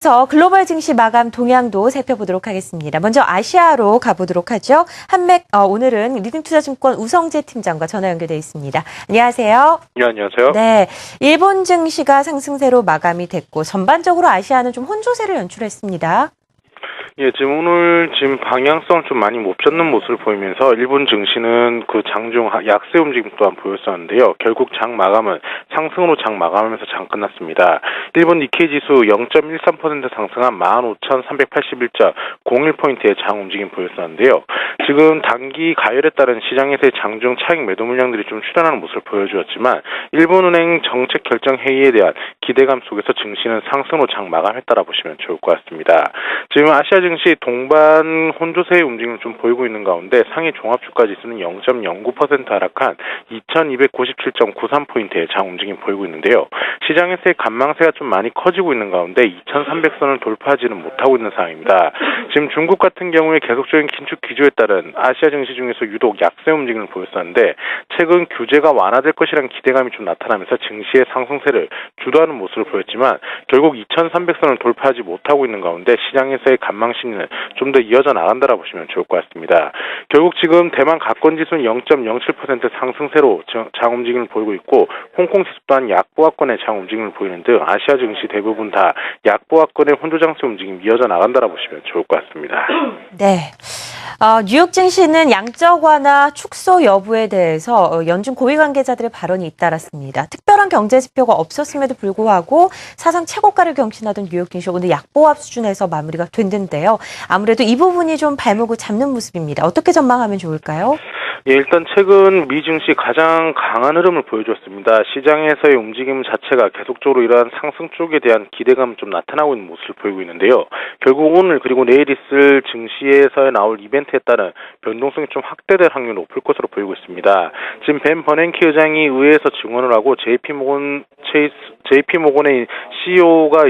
저 글로벌 증시 마감 동향도 살펴보도록 하겠습니다. 먼저 아시아로 가보도록 하죠. 오늘은 리딩투자증권 우성재 팀장과 전화 연결돼 있습니다. 안녕하세요. 네, 안녕하세요. 네, 일본 증시가 상승세로 마감이 됐고 전반적으로 아시아는 좀 혼조세를 연출했습니다. 예, 오늘 방향성을 좀 많이 못 잡는 모습을 보이면서 일본 증시는 그 장중 약세 움직임 또한 보였었는데요. 결국 장 마감은 상승으로 장 마감하면서 장 끝났습니다. 일본 니케이 지수 0.13% 상승한 15,381.01포인트의 장 움직임 보였었는데요. 지금 단기 가열에 따른 시장에서의 장중 차익 매도 물량들이 좀 출현하는 모습을 보여주었지만 일본은행 정책 결정 회의에 대한 기대감 속에서 증시는 상승으로 장 마감했다라 보시면 좋을 것 같습니다. 지금 아시아 증시 동반 혼조세의 움직임을 좀 보이고 있는 가운데 상해 종합주가 지수는 0.09% 하락한 2297.93포인트의 장 움직임 보이고 있는데요. 시장에서의 관망세가 좀 많이 커지고 있는 가운데 2300선을 돌파하지는 못하고 있는 상황입니다. 지금 중국 같은 경우에 계속적인 긴축 기조에 따른 아시아 증시 중에서 유독 약세 움직임을 보였었는데 최근 규제가 완화될 것이라는 기대감이 좀 나타나면서 증시의 상승세를 주도하는 모습을 보였지만 결국 2300선을 돌파하지 못하고 있는 가운데 시장에서의 관망 심리는 좀 더 이어져 나간다라 보시면 좋을 것 같습니다. 결국 지금 대만 가권 지수는 0.07% 상승세로 장 움직임을 보이고 있고 홍콩 지수 또한 약보합권의 장 움직임을 보이는 등 아시아 증시 대부분 다 약보합권의 혼조 장세 움직임 이어져 나간다라 보시면 좋을 것 같습니다. 네. 뉴욕 증시는 양적 완화 축소 여부에 대해서 연준 고위 관계자들의 발언이 잇따랐습니다. 특별한 경제 지표가 없었음에도 불구하고 사상 최고가를 경신하던 뉴욕 증시 오늘 약보합 수준에서 마무리가 됐는데요. 아무래도 이 부분이 좀 발목을 잡는 모습입니다. 어떻게 전망하면 좋을까요? 예, 일단 최근 미 증시 가장 강한 흐름을 보여줬습니다. 시장에서의 움직임 자체가 계속적으로 이러한 상승 쪽에 대한 기대감이 좀 나타나고 있는 모습을 보이고 있는데요. 결국 오늘 그리고 내일 있을 증시에서 나올 이벤트에 따른 변동성이 좀 확대될 확률이 높을 것으로 보이고 있습니다. 지금 벤 버냉키 의장이 의회에서 증언을 하고 JP모건의 CEO가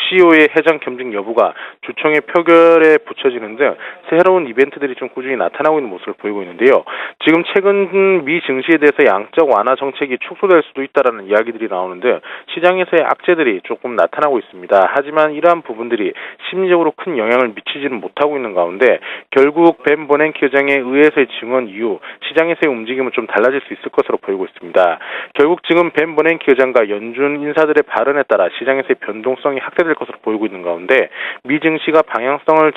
CEO의 해장 겸직 여부가 주총의 표결에 붙여지는 등 새로운 이벤트들이 좀 꾸준히 나타나고 있는 모습을 보이고 있는데요. 지금 최근 미 증시에 대해서 양적 완화 정책이 축소될 수도 있다라는 이야기들이 나오는데 시장에서의 악재들이 조금 나타나고 있습니다. 하지만 이러한 부분들이 심리적으로 큰 영향을 미치지는 못하고 있는 가운데 결국 벤 버냉키 의장의 의회에서의 증언 이후 시장에서의 움직임은 좀 달라질 수 있을 것으로 보이고 있습니다. 결국 지금 벤 버냉키 의장과 연준 인사들의 발언에 따라 시장에서의 변동성이 확대될 것으로 보이고 있는 가운데 미 증시가 방향성을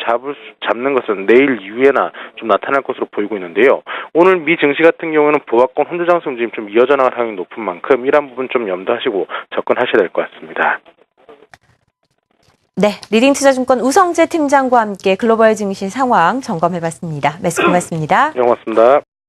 잡는 것은 내일 이후에나 좀 나타날 것으로 보이고 있는데요. 오늘 미 증시 같은 경우는 보합권 혼조 장세 움직임 좀 이어져 나갈 확률이 높은 만큼 이러한 부분 좀 염두하시고 접근하셔야 될 것 같습니다. 네, 리딩투자증권 우성재 팀장과 함께 글로벌 증시 상황 점검해봤습니다. 말씀 고맙습니다. 네, 고맙습니다.